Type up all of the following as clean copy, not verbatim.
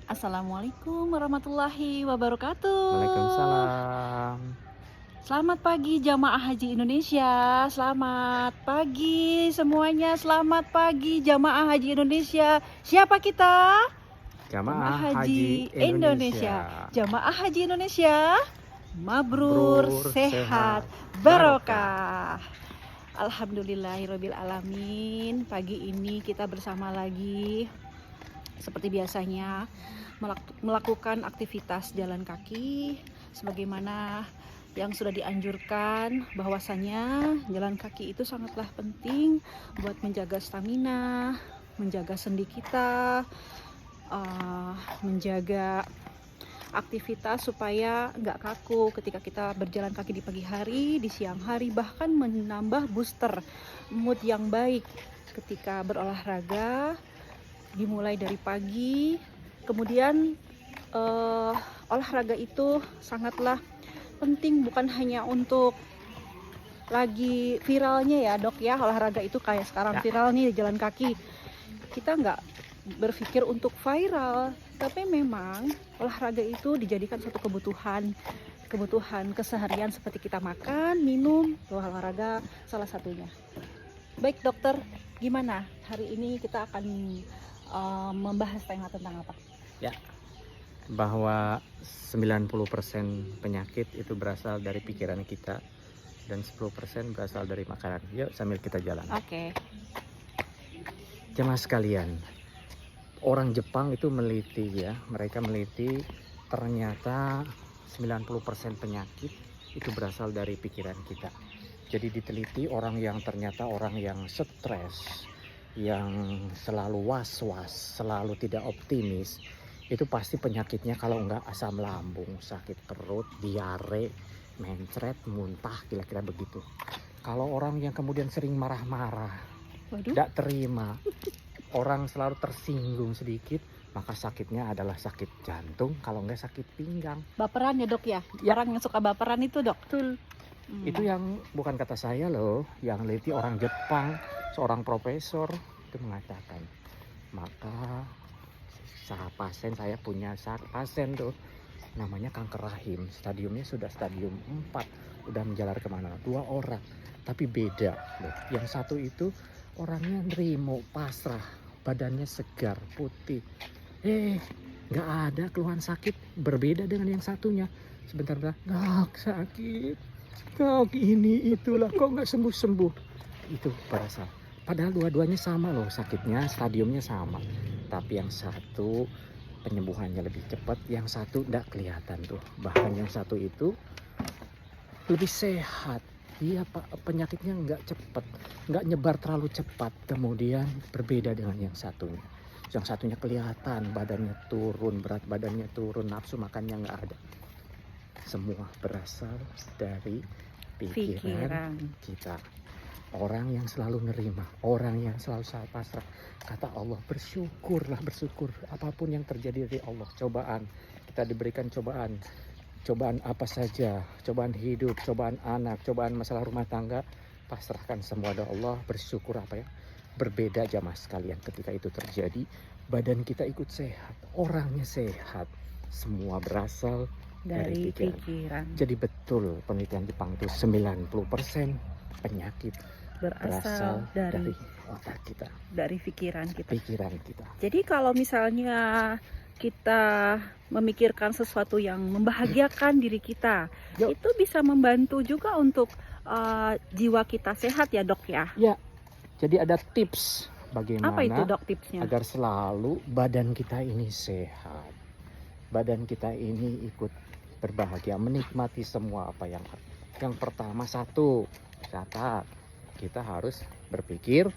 Assalamualaikum warahmatullahi wabarakatuh. Waalaikumsalam. Selamat pagi jamaah haji Indonesia. Selamat pagi semuanya. Selamat pagi jamaah haji Indonesia. Siapa kita? Jamaah Jamaah Haji Haji Indonesia. Indonesia. Jamaah Haji Indonesia. Mabrur, Mabrur, sehat, sehat, barokah. barokah. Alhamdulillahirabbil alamin. Pagi ini kita bersama lagi seperti biasanya melakukan aktivitas jalan kaki sebagaimana yang sudah dianjurkan, bahwasanya jalan kaki itu sangatlah penting buat menjaga stamina, menjaga sendi kita, menjaga aktivitas supaya nggak kaku ketika kita berjalan kaki di pagi hari, di siang hari, bahkan menambah booster mood yang baik ketika berolahraga. Dimulai dari pagi, kemudian olahraga itu sangatlah penting, bukan hanya untuk lagi viralnya ya dok ya. Olahraga itu kayak sekarang viral nih jalan kaki, kita nggak berpikir untuk viral, tapi memang olahraga itu dijadikan suatu kebutuhan keseharian seperti kita makan, minum, olahraga salah satunya. Baik dokter, gimana hari ini kita akan membahas tema tentang apa? Ya, bahwa 90% penyakit itu berasal dari pikiran kita dan 10% berasal dari makanan. Yuk sambil kita jalan. Oke. Jemaah sekalian, orang Jepang itu meneliti ya, mereka meneliti ternyata 90% penyakit itu berasal dari pikiran kita. Jadi diteliti orang yang stres, yang selalu was-was, selalu tidak optimis, itu pasti penyakitnya kalau enggak asam lambung, sakit perut, diare, mencret, muntah, kira-kira begitu. Kalau orang yang kemudian sering marah-marah, tidak terima, orang selalu tersinggung sedikit, maka sakitnya adalah sakit jantung, kalau enggak sakit pinggang. Baperan ya dok ya? Orang yang suka baperan itu dok? Betul. Itu yang bukan kata saya loh, yang teliti orang Jepang, seorang profesor itu mengatakan. Maka saya punya pasien tuh namanya kanker rahim, stadiumnya sudah stadium 4, udah menjalar kemana, 2 orang, tapi beda loh. Yang satu itu orangnya nerimo, pasrah, badannya segar, putih, nggak ada keluhan sakit, berbeda dengan yang satunya. Sebentar, dok sakit, dok ini itulah, kok nggak sembuh-sembuh. Itu berasal, padahal dua-duanya sama loh sakitnya, stadiumnya sama, tapi yang satu penyembuhannya lebih cepat, yang satu nggak kelihatan tuh. Bahkan yang satu itu lebih sehat, dia penyakitnya nggak cepat, nggak nyebar terlalu cepat. Kemudian berbeda dengan yang satunya. Yang satunya kelihatan badannya turun, berat badannya turun, nafsu makannya nggak ada. Semua berasal dari pikiran kita. Orang yang selalu nerima, orang yang selalu pasrah. Kata Allah, bersyukur apapun yang terjadi dari Allah. Cobaan, kita diberikan cobaan apa saja, cobaan hidup, cobaan anak, cobaan masalah rumah tangga, pasrahkan semua kepada Allah. Bersyukur berbeda jamaah sekalian, ketika itu terjadi, badan kita ikut sehat, orangnya sehat, semua berasal dari pikiran. Jadi betul penelitian Jepang itu 90% penyakit berasal dari otak kita, dari pikiran kita. Jadi kalau misalnya kita memikirkan sesuatu yang membahagiakan diri kita, itu bisa membantu juga untuk jiwa kita sehat ya dok ya? Ya, jadi ada tips bagaimana apa itu dok tipsnya? Agar selalu badan kita ini sehat, badan kita ini ikut berbahagia, menikmati semua apa yang ada. Yang pertama, satu, catat, kita harus berpikir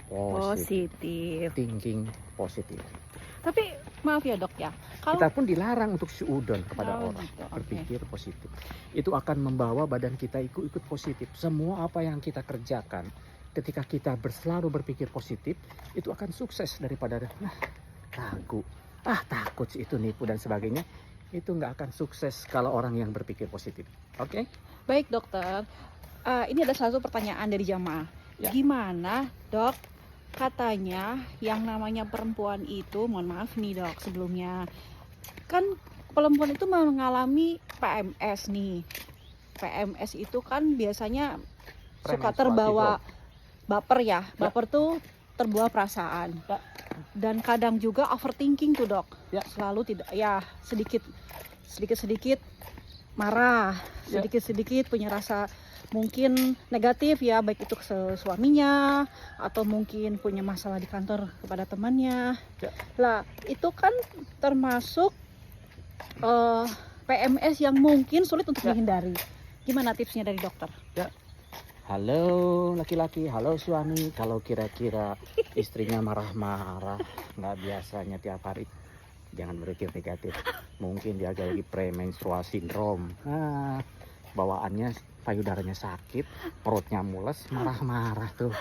positif, thinking positif. Tapi maaf ya dok ya, kita pun dilarang untuk suudon kepada orang, gitu. Berpikir positif. Itu akan membawa badan kita ikut positif. Semua apa yang kita kerjakan, ketika kita selalu berpikir positif, itu akan sukses daripada ragu, takut itu nipu dan sebagainya. Itu nggak akan sukses kalau orang yang berpikir positif. Oke? Baik dokter, ini ada satu pertanyaan dari jamaah. Gimana dok Katanya yang namanya perempuan itu, mohon maaf nih dok sebelumnya, kan perempuan itu mengalami PMS nih. PMS itu kan biasanya suka Premenstruasi, terbawa bro. baper ya. Ya. Baper tuh terbawa perasaan. Ya. Dan kadang juga overthinking tuh dok. Ya. Selalu tidak ya sedikit marah, Ya. sedikit punya rasa mungkin negatif ya, baik itu ke suaminya atau mungkin punya masalah di kantor kepada temannya. Ya. Lah itu kan termasuk PMS yang mungkin sulit untuk Ya. dihindari. Gimana tipsnya dari dokter? Halo laki-laki, halo suami, kalau kira-kira istrinya marah-marah, nggak biasanya tiap hari, jangan berpikir negatif. Mungkin dia lagi premenstruasi sindrom. Nah, bawaannya payudaranya sakit, perutnya mules, marah-marah tuh.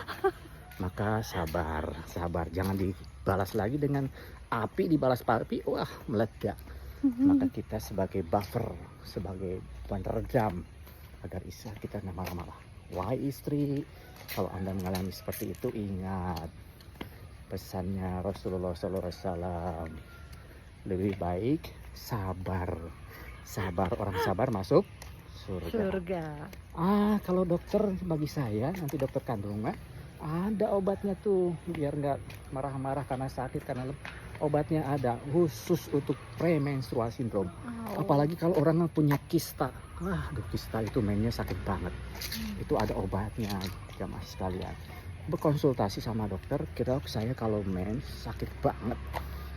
Maka sabar, jangan dibalas lagi dengan api, dibalas api, wah meledak. Maka kita sebagai buffer, sebagai peredam agar istri kita nggak marah-marah. Wahai istri, kalau Anda mengalami seperti itu, ingat pesannya Rasulullah SAW, lebih baik sabar. Orang sabar masuk surga. Kalau dokter, bagi saya nanti dokter kandungan ada obatnya tuh, biar nggak marah-marah karena sakit, karena obatnya ada khusus untuk premenstruasi sindrom. Apalagi kalau orang punya kista, kista itu mainnya sakit banget. Itu ada obatnya, jamaah sekalian. Berkonsultasi sama dokter, kira saya kalau mens sakit banget,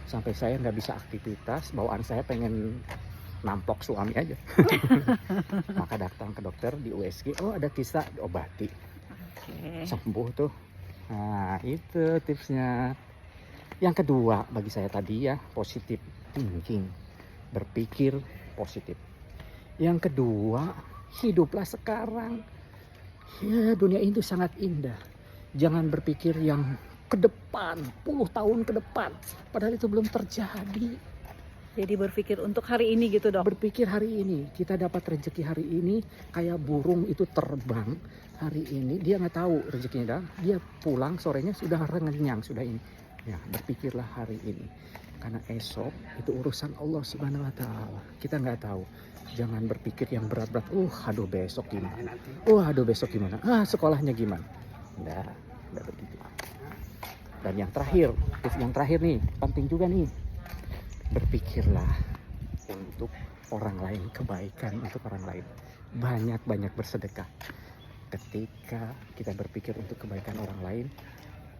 sampai saya nggak bisa aktivitas, bawaan saya pengen nampok suami aja. Maka datang ke dokter di USG, ada kista, diobati. Sembuh tuh. Nah itu tipsnya. Yang kedua bagi saya tadi ya, positif thinking, berpikir positif. Yang kedua, hiduplah sekarang. Ya, dunia itu sangat indah. Jangan berpikir yang ke depan, puluh tahun ke depan, padahal itu belum terjadi. Jadi berpikir untuk hari ini gitu dok? Berpikir hari ini, kita dapat rezeki hari ini, kayak burung itu terbang hari ini, dia nggak tahu rezekinya, dia pulang sorenya sudah renyang, sudah ini. Ya, berpikirlah hari ini, karena esok itu urusan Allah Subhanahu Wa Taala. Kita nggak tahu. Jangan berpikir yang berat-berat. Aduh besok gimana? Sekolahnya gimana? Nggak begitu. Dan yang terakhir nih, penting juga nih. Berpikirlah untuk orang lain, kebaikan untuk orang lain. Banyak bersedekah. Ketika kita berpikir untuk kebaikan orang lain,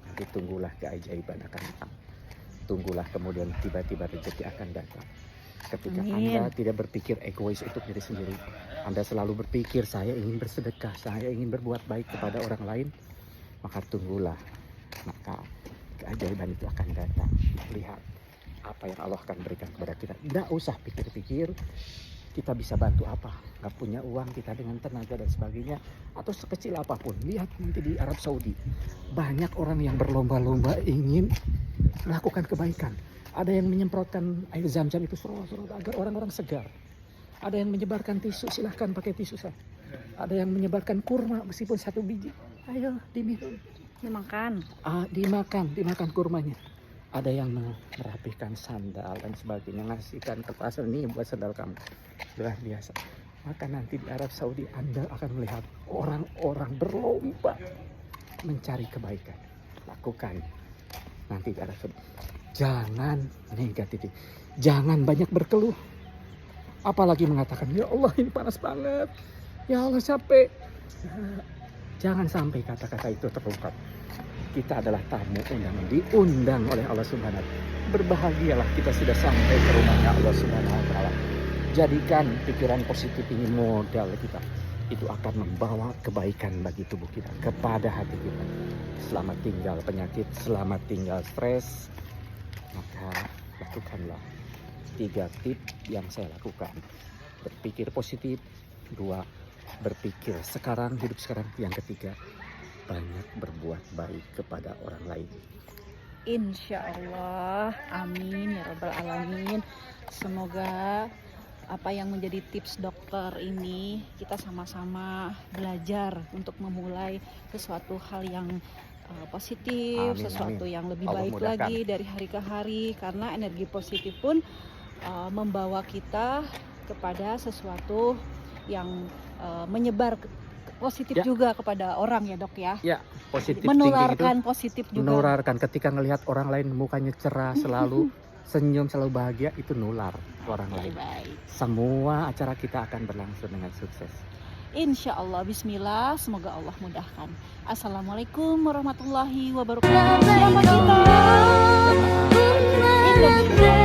nanti tunggulah keajaiban akan datang. Tunggulah kemudian tiba-tiba rezeki akan datang. Ketika Anda tidak berpikir egois untuk diri sendiri, Anda selalu berpikir saya ingin bersedekah, saya ingin berbuat baik kepada orang lain, maka tunggulah, maka keajaiban itu akan datang. Lihat apa yang Allah akan berikan kepada kita. Tidak usah pikir-pikir kita bisa bantu apa, nggak punya uang kita dengan tenaga dan sebagainya, atau sekecil apapun. Lihat nanti di Arab Saudi, banyak orang yang berlomba-lomba ingin melakukan kebaikan. Ada yang menyemprotkan air zam-zam itu serot-serot agar orang-orang segar. Ada yang menyebarkan tisu, silahkan pakai tisu saya. Ada yang menyebarkan kurma meskipun 1 biji, ayo diminum, dimakan kurmanya. Ada yang merapikan sandal dan sebagainya, ngasihkan kertas ini buat sandal kamu. Luar biasa. Maka nanti di Arab Saudi Anda akan melihat orang-orang berlomba mencari kebaikan. Lakukan nanti di Arab Saudi. Jangan negatif, jangan banyak berkeluh. Apalagi mengatakan, ya Allah ini panas banget, ya Allah capek. Jangan sampai kata-kata itu terungkap. Kita adalah tamu undangan, diundang oleh Allah Subhanahu wa Ta'ala. Berbahagialah kita sudah sampai ke rumahnya Allah Subhanahu wa Ta'ala. Jadikan pikiran positif ini modal kita. Itu akan membawa kebaikan bagi tubuh kita, kepada hati kita. Selamat tinggal penyakit, selamat tinggal stres. Maka lakukanlah 3 tips yang saya lakukan. Berpikir positif. 2, berpikir sekarang, hidup sekarang. Yang ketiga, banyak berbuat baik kepada orang lain. Insya Allah, amin ya rabbal alamin. Semoga apa yang menjadi tips dokter ini kita sama-sama belajar untuk memulai sesuatu hal yang positif, Amin, sesuatu amin. yang lebih Allah baik mudahkan. lagi dari hari ke hari, karena energi positif pun membawa kita kepada sesuatu yang menyebar positif Ya. juga kepada orang ya dok ya. Ya, positif thinking itu Menularkan positif juga. menularkan. Ketika ngelihat orang lain mukanya cerah, selalu senyum, selalu bahagia, itu nular ke orang Oke, lain. baik. Semua acara kita akan berlangsung dengan sukses. Insya Allah, Bismillah, semoga Allah mudahkan. Assalamualaikum warahmatullahi wabarakatuh. Siapa kita? Jamaah Pancing. Indonesia.